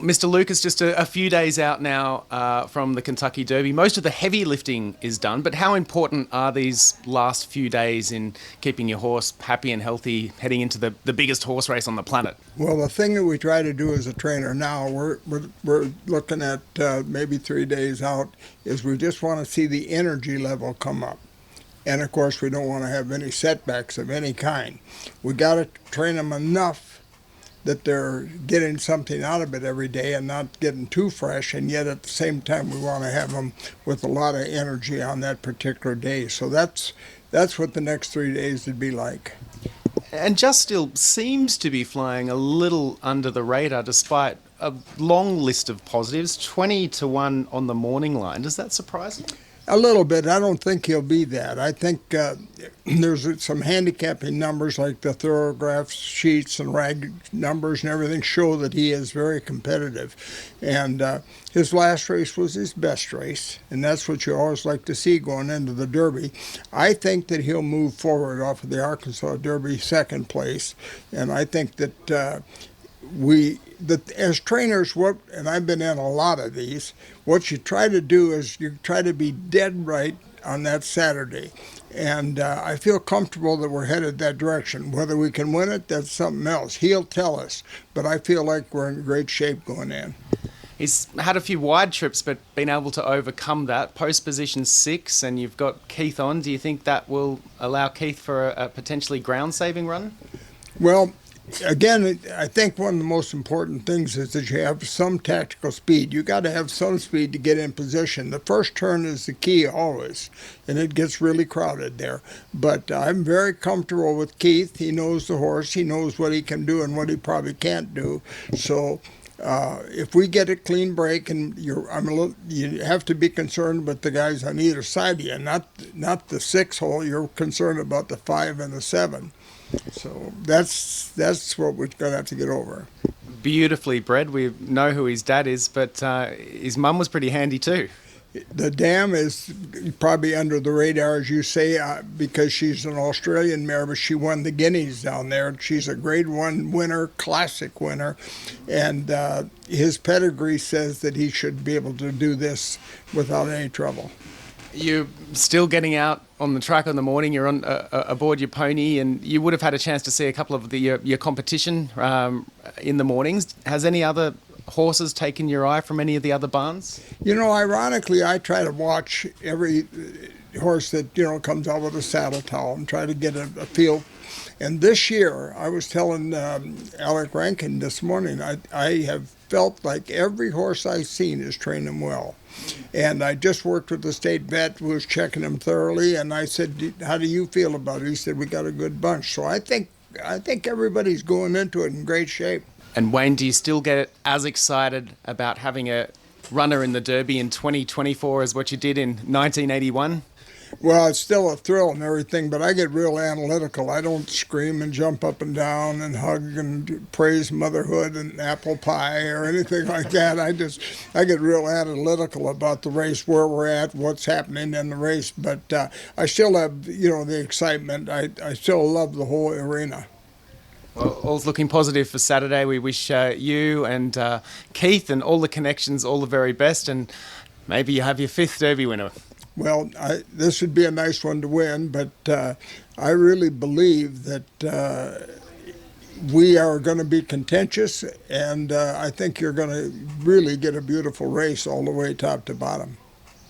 Mr. Lukas, just a few days out now from the Kentucky Derby. Most of the heavy lifting is done, but how important are these last few days in keeping your horse happy and healthy heading into the biggest horse race on the planet? Well, the thing that we try to do as a trainer now, we're looking at maybe 3 days out, is we just want to see the energy level come up. And of course, we don't want to have any setbacks of any kind. We got to train them enough that they're getting something out of it every day and not getting too fresh, and yet at the same time we want to have them with a lot of energy on that particular day. So that's what the next 3 days would be like. And just still seems to be flying a little under the radar despite a long list of positives, 20-1 on the morning line. Does that surprise you? A little bit. I don't think he'll be that. I think there's some handicapping numbers like the Thoroughgraph sheets and rag numbers and everything show that he is very competitive. And his last race was his best race, and that's what you always like to see going into the Derby. I think that he'll move forward off of the Arkansas Derby second place, and I think that as trainers, and I've been in a lot of these, what you try to do is you try to be dead right on that Saturday. And I feel comfortable that we're headed that direction. Whether we can win it, that's something else. He'll tell us, but I feel like we're in great shape going in. He's had a few wide trips, but been able to overcome that. Post position 6, and you've got Keith on. Do you think that will allow Keith for a potentially ground-saving run? Well, again, I think one of the most important things is that you have some tactical speed. You got to have some speed to get in position. The first turn is the key always, and it gets really crowded there. But I'm very comfortable with Keith. He knows the horse. He knows what he can do and what he probably can't do. So if we get a clean break, and you have to be concerned with the guys on either side of you, not the 6 hole. You're concerned about the 5 and the 7. So that's what we're going to have to get over. Beautifully bred. We know who his dad is, but his mum was pretty handy too. The dam is probably under the radar, as you say, because she's an Australian mare, but she won the Guineas down there. She's a Grade 1 winner, classic winner, and his pedigree says that he should be able to do this without any trouble. You're still getting out on the track in the morning. You're on aboard your pony, and you would have had a chance to see a couple of your competition in the mornings. Has any other horses taken your eye from any of the other barns? You know, ironically, I try to watch every horse that comes out with a saddle towel and try to get a feel. And this year, I was telling Alec Rankin this morning, I have felt like every horse I've seen is training well. And I just worked with the state vet who was checking him thoroughly, and I said, how do you feel about it? He said, we got a good bunch. So I think everybody's going into it in great shape. And Wayne, do you still get as excited about having a runner in the Derby in 2024 as what you did in 1981? Well, it's still a thrill and everything, but I get real analytical. I don't scream and jump up and down and hug and praise motherhood and apple pie or anything like that. I get real analytical about the race, where we're at, what's happening in the race. But I still have, the excitement. I still love the whole arena. Well, all's looking positive for Saturday. We wish you and Keith and all the connections all the very best, and maybe you have your 5th Derby winner. Well, this would be a nice one to win, but I really believe that we are going to be contentious, and I think you're going to really get a beautiful race all the way top to bottom.